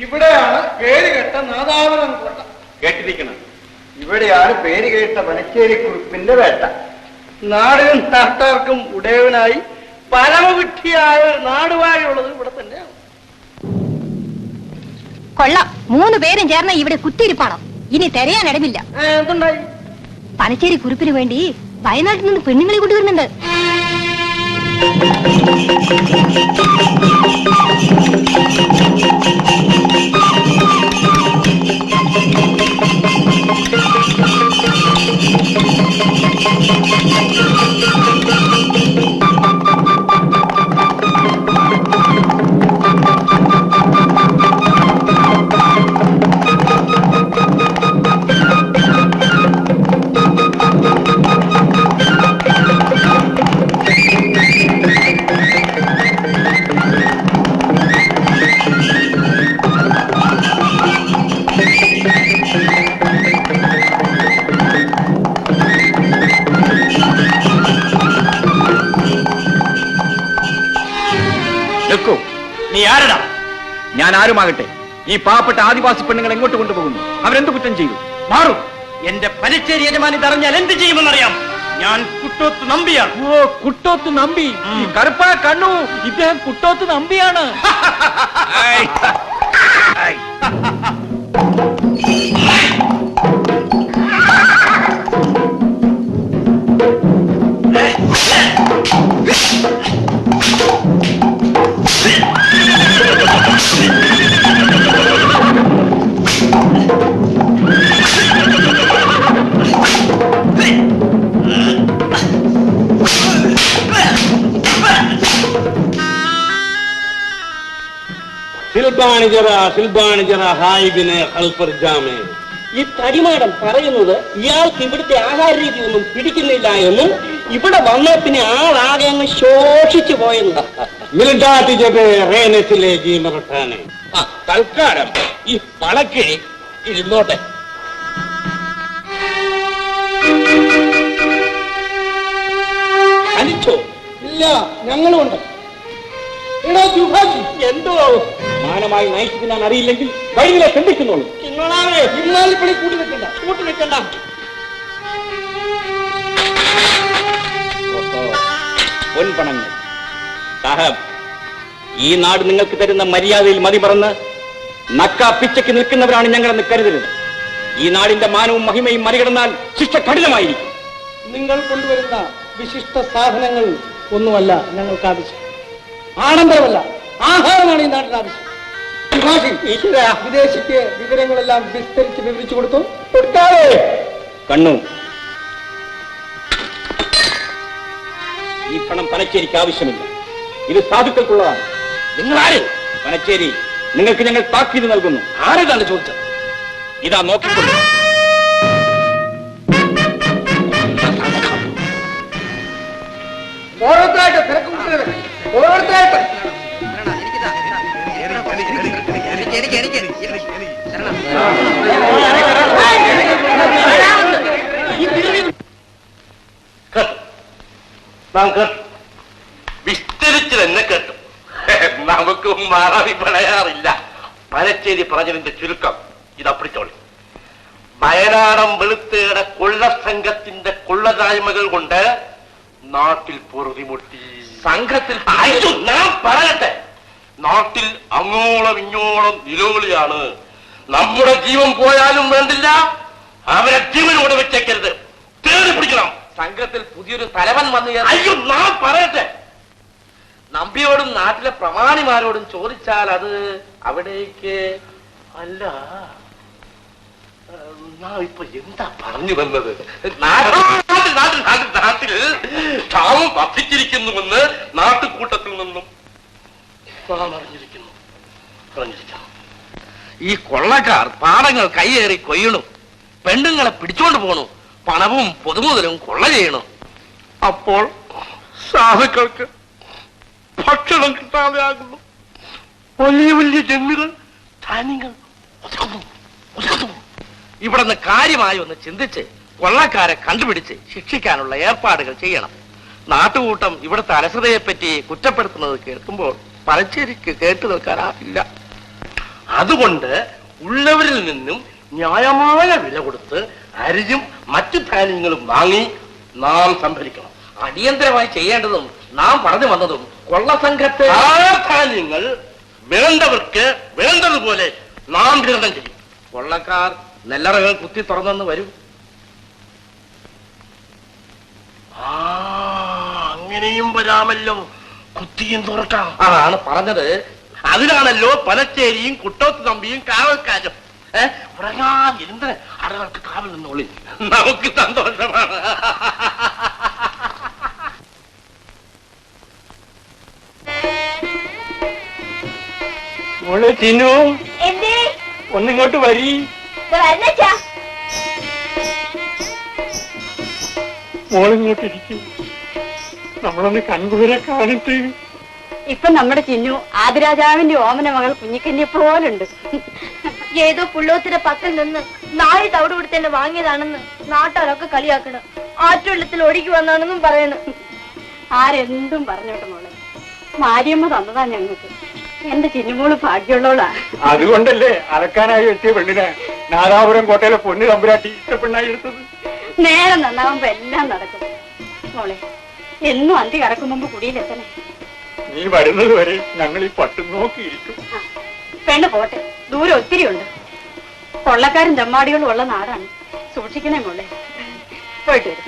ഇവിടെയാണ് പേര് കേട്ട നാദാപുരം കോട്ട. കേട്ടിരിക്കണം. ഇവിടെയാണ് പേര് കേട്ട പനച്ചേരി കുറിപ്പിന്റെ വേട്ട. നാടിനും നാട്ടാർക്കും ഉടയവനായി പരമവിട്ടിയായ നാടുവാഴിയുള്ളത് ഇവിടെ തന്നെയാണ്. കൊള്ളാം, 3 പേരും ചേർന്ന ഇവിടെ കുത്തിയിരിപ്പാണോ? ഇനി തിരയാൻ ഇടമില്ല. എന്തുണ്ടായി? പനച്ചേരി കുറിപ്പിന് വേണ്ടി വയനാട്ടിൽ നിന്ന് പെണ്ണുങ്ങളെ കൊണ്ടുവരുന്നുണ്ട്. നീ ആരടാ? ഞാൻ ആരുമാകട്ടെ, ഈ പാവപ്പെട്ട ആദിവാസി പെണ്ണുങ്ങൾ എങ്ങോട്ട് കൊണ്ടുപോകുന്നു? അവരെന്ത് കുറ്റം ചെയ്തു? മാറും. എന്റെ പനച്ചേരി യജമാനി തറഞ്ഞാൽ എന്ത് ചെയ്യുമെന്നറിയാം. ഞാൻ കുട്ടോത്ത് നമ്പിയാണ്. ഓ, കുട്ടോത്ത് നമ്പി. കറുപ്പാ കണ്ണു, ഇദ്ദേഹം കുട്ടോത്ത് നമ്പിയാണ്. ഈ തടിമാടം പറയുന്നത് ഇയാൾക്ക് ഇവിടുത്തെ ആഹാര രീതി ഒന്നും പിടിക്കുന്നില്ല എന്നും ഇവിടെ വന്ന പിന്നെ ആളാകെ അങ്ങ് ശോഷിച്ചു പോയെന്ന്. തൽക്കാലം ഈ പളക്ക് ഇരുന്നോട്ടെ. അനിച്ചോ? ഇല്ല, ഞങ്ങളുണ്ട്. എന്തോ മാനമായി നയിച്ചു ഞാൻ അറിയില്ലെങ്കിൽ വഴിയിലെ കണ്ടിക്കുന്നോളൂ. ഇന്നാലിപ്പണി കൂട്ടി നിൽക്കണ്ട. പൊൻപണങ്ങൾ സാഹബ്, ഈ നാട് നിങ്ങൾക്ക് തരുന്ന മര്യാദയിൽ മതിമറന്ന് നക്കാ പിച്ചയ്ക്ക് നിൽക്കുന്നവരാണ് ഞങ്ങളെന്ന് കരുതരുത്. ഈ നാടിന്റെ മാനവും മഹിമയും മറികടന്നാൽ ശിക്ഷ കഠിനമായിരിക്കും. നിങ്ങൾ കൊണ്ടുവരുന്ന വിശിഷ്ട സാധനങ്ങൾ ഒന്നുമല്ല ഞങ്ങൾക്ക് ആവശ്യം. ആഡംബരമല്ല, ആഹാരമാണ് ഈ നാട്ടിൽ ആവശ്യം. വിദേശിക്ക് വിവരങ്ങളെല്ലാം വിസ്തരിച്ച് വിവരിച്ചു കൊടുക്കാതെ. കണ്ണു, ഈ പണം പനച്ചേരിക്ക് ആവശ്യമില്ല. ഇത് സാധുക്കൾക്കുള്ളതാണ്. നിങ്ങളാര്? പനച്ചേരി, നിങ്ങൾക്ക് ഞങ്ങൾ താക്കീത് നൽകുന്നു. ആരേതാണ് ചോദിച്ചത്? ഇതാ നോക്കിക്കൊള്ളു. ഓരോരുത്തരായിട്ട് തിരക്കുകൂട്ടുന്നത്, ഓരോരുത്തരായിട്ട്. വിസ്തരിച്ച് തന്നെ കേട്ടു. നമുക്ക് മാറി പറയാറില്ല. പനച്ചേരി പറഞ്ഞതിന്റെ ചുരുക്കം ഇതപ്പിടിച്ചോളി. വയനാടൻ വെളുത്തേടെ കൊള്ളസംഘത്തിന്റെ കൊള്ളതായ്മകൾ കൊണ്ട് നാട്ടിൽ പൊറുതിമുട്ടി. സംഘത്തിൽ ഞാൻ പറയട്ടെ, നാട്ടിൽ അങ്ങോളം ഇങ്ങോളം നിലവിളിയാണ്. നമ്മുടെ ജീവൻ പോയാലും വേണ്ടില്ല, അവരെ ജീവനോട് വെച്ചേക്കരുത്, തേടി പിടിക്കണം. സംഘത്തിൽ പുതിയൊരു തലവൻ വന്നു. അയ്യോ, ഞാൻ പറയട്ടെ, നമ്പിയോടും നാട്ടിലെ പ്രമാണിമാരോടും ചോദിച്ചാൽ അത് അവിടേക്ക് അല്ല. ഞാൻ ഇപ്പൊ എന്താ പറഞ്ഞു വന്നത്? നാട്ടിൽ ക്ഷാമം വർദ്ധിച്ചിരിക്കുന്നുവെന്ന് നാട്ടുകൂട്ടത്തിൽ നിന്നും നാം അറിഞ്ഞിരിക്കുന്നു. ഈ കൊള്ളക്കാർ പാടങ്ങൾ കൈയേറി കൊയ്യണു, പെണ്ണുങ്ങളെ പിടിച്ചോണ്ട് പോണു, പണവും പൊതുമുതലും കൊള്ള ചെയ്യണു. അപ്പോൾ സാധുക്കൾക്ക് ഭക്ഷണം കിട്ടാതെ ആകുന്നു. വലിയ വലിയ ജന്മികൾ ധാന്യങ്ങൾ ഒതുക്കുന്നു. ഇവിടെ നിന്ന് കാര്യമായി ഒന്ന് ചിന്തിച്ച് കൊള്ളക്കാരെ കണ്ടുപിടിച്ച് ശിക്ഷിക്കാനുള്ള ഏർപ്പാടുകൾ ചെയ്യണം. നാട്ടുകൂട്ടം ഇവിടുത്തെ അലസതയെപ്പറ്റി കുറ്റപ്പെടുത്തുന്നത് കേൾക്കുമ്പോൾ പനച്ചേരിക്ക് കേട്ടു നിൽക്കാനാവില്ല. അതുകൊണ്ട് ഉള്ളവരിൽ നിന്നും ന്യായമായ വില കൊടുത്ത് അരിയും മറ്റു ധാന്യങ്ങളും വാങ്ങി നാം സംഭരിക്കണം. അടിയന്തരമായി ചെയ്യേണ്ടതും നാം പറഞ്ഞു വന്നതും കൊള്ളസംഘത്തെ ആ ധാന്യങ്ങൾ വേണ്ടവർക്ക് വേണ്ടതുപോലെ നാം വിതരണം ചെയ്യും. കൊള്ളക്കാർ നെല്ലറകൾ കുത്തി തുറന്നെന്ന് വരും. അങ്ങനെയും വരാമല്ലോ, കുത്തിയും തുറക്കാം. അതാണ് പറഞ്ഞത്. അതിനാണല്ലോ പനച്ചേരിയും കുട്ടോത്ത് തമ്പിയും കാവൽക്കാരും. ഉറങ്ങാതിരുന്ന് അടകൾക്ക് കാവൽ നിന്നോളി, നമുക്ക് സന്തോഷമാണ്. മോളെ ചിന്നു, എന്തേ ഒന്നിങ്ങോട്ട് വരി. വരണച്ചാ മോളിങ്ങോട്ട് ഇരിക്കും, നമ്മളൊന്ന് കൺകുവരെ കാണിട്ട്. ഇപ്പൊ നമ്മുടെ ചിന്നു ആദിരാജാവിന്റെ ഓമന മകൾ കുഞ്ഞിക്കന്യെ പോലുണ്ട്. ഏതോ പുള്ളോത്തിന്റെ പക്കൽ നിന്ന് നാല് തവിട് കൊടുത്ത് വാങ്ങിയതാണെന്ന് നാട്ടുകാരൊക്കെ കളിയാക്കണം. ആറ്റുവെള്ളത്തിൽ ഒഴുകി വന്നാണെന്നും പറയണം. ആരെന്തും പറഞ്ഞോട്ടെ മോളെ, മാരിയമ്മ തന്നതാ ഞങ്ങൾക്ക്. എന്റെ ചിന്നുമോള് ഭാഗ്യമുള്ളോളാ. അതുകൊണ്ടല്ലേ അലക്കാനായി എത്തിയ പെണ്ണിനെ നാദാപുരം കോട്ടയിലെ പൊന്നു തമ്പുരാട്ടി ഇഷ്ടപ്പെണ്ണായി എടുത്തത്. നേരം നന്നാവുമ്പോ എല്ലാം നടക്കും മോളെ. എന്നും അന്തി കറക്കും മുമ്പ് കുടിയിലെത്തണേ. നീ വരുന്നത് വരെ ഞങ്ങൾ ഈ പട്ടും നോക്കിയിരിക്കും. പെണ്ണ് പോട്ടെ, ദൂരം ഒത്തിരി ഉണ്ട്. കൊള്ളക്കാരും തെമ്മാടികളും ഉള്ള നാടാണ്. സൂക്ഷിക്കണേ മോളെ. പോയിട്ട് വരും.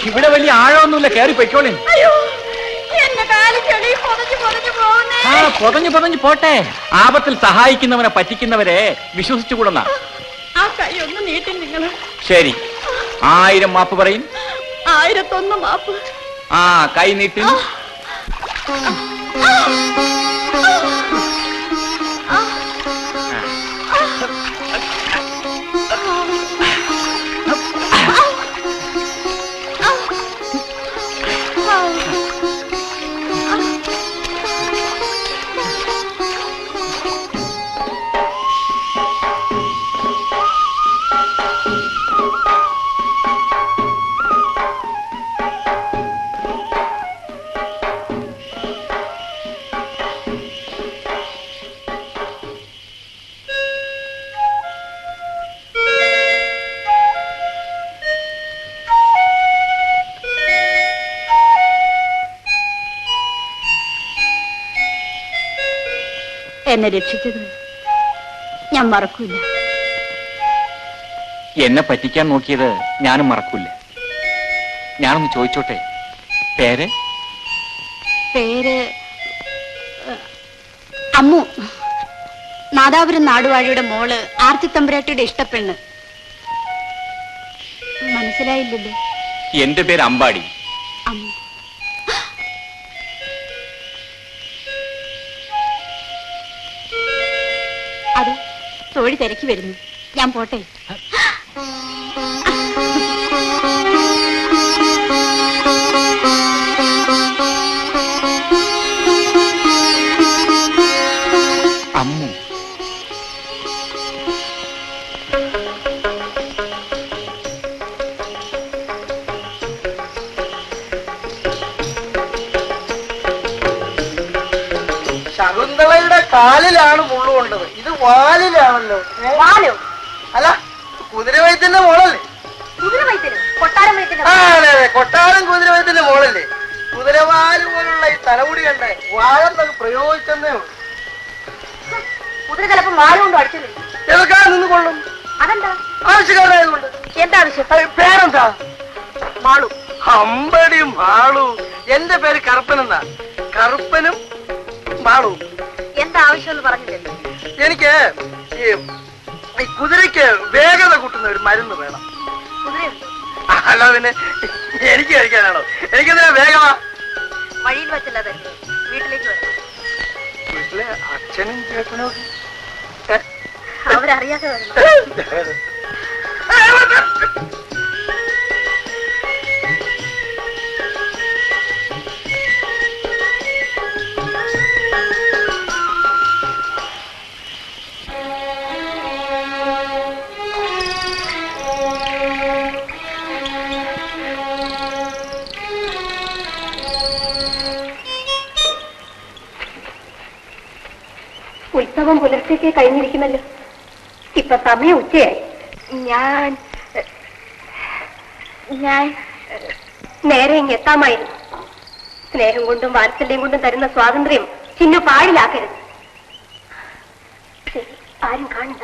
ഇവിടെ വലിയ ആഴമൊന്നുമില്ല, കയറി പൊയ്ക്കോളേ. ആ പൊതഞ്ഞു പൊതഞ്ഞു പോട്ടെ. ആപത്തിൽ സഹായിക്കുന്നവനെ പറ്റിക്കുന്നവരെ വിശ്വസിച്ചുകൂടുന്ന. ആ കൈ ഒന്ന് നീട്ടി നിങ്ങൾ. ശരി, 1000 മാപ്പ് പറയും. 1001 മാപ്പ്. ആ കൈ നീട്ടി. എന്നെ രക്ഷിച്ചത് ഞാൻ മറക്കൂല. എന്നെ പറ്റിക്കാൻ നോക്കിയത് ഞാനും മറക്കൂല. ഞാനൊന്ന് ചോദിച്ചോട്ടെ, പേര്? പേര് അമ്മു. നാദാപുരം നാടുവാഴിയുടെ മോള് ആർത്തിത്തമ്പുരാട്ടിയുടെ ഇഷ്ടപ്പെണ്ണ്. മനസ്സിലായില്ലല്ലോ. എന്റെ പേര് അമ്പാടി. അമ്മു. അത് തോഴി തിരക്കി വരുന്നു. ഞാൻ പോട്ടെ. അമ്മു. ശകുന്തളയുടെ കാലിലാണ് മുള്ളുകൊണ്ടത്, ഇത് വാലിലാണല്ലോ. വാലോ? അല്ല, കുതിരവൈദ്യന്റെ മോളല്ലേ? കുതിരവൈദ്യനോ? കൊട്ടാരം വൈദ്യനോ? ആ, അതെ അതെ, കൊട്ടാരം കുതിരവൈദ്യന്റെ മോളല്ലേ? കുതിരവാല് പോലുള്ള ഈ തലമുടി കണ്ടേ വാഴെന്നത് പ്രയോഗിച്ചെന്നേ ഉള്ളൂ. കുതിര ചിലപ്പോ വാല് കൊണ്ട് അടിച്ചു. ഇതൊക്കെ നിന്ന് കൊള്ളും. അതെന്താ? ആവശ്യക്കാരനായതുകൊണ്ട്. എന്താ ആവശ്യം? പേരെന്താ? മാളു. അമ്പടി മാളു. എന്റെ പേര് കറുപ്പനെന്നാ. കറുപ്പനും മാളു. എന്താ ആവശ്യം എന്ന് പറഞ്ഞില്ലല്ലോ. എനിക്ക് ഈ കുതിരയ്ക്ക് വേഗത കൂട്ടുന്ന ഒരു മരുന്ന് വേണം. കുതിരയുണ്ടോ? അല്ല പിന്നെ എനിക്ക് കഴിക്കാനാണോ? എനിക്കെന്തിനാ വേഗമാ? വഴിയിൽ വെച്ചല്ലാതല്ലേ, വീട്ടിലേക്ക് വരണം. വീട്ടിലെ അച്ഛനും ചേട്ടനും അവരറിയാതെ വരണം. ഉത്സവം പുലർച്ചയ്ക്ക് കഴിഞ്ഞിരിക്കുന്നല്ലോ. ഇപ്പൊ സമയം ഉച്ചയായി. ഞാൻ നേരെ ഇങ്ങ് എത്താമായിരുന്നു. സ്നേഹം കൊണ്ടും വാത്സല്യം കൊണ്ടും തരുന്ന സ്വാതന്ത്ര്യം ചിന്നു പാടിലാക്കരുത്. ശരി, ആരും കാണില്ല.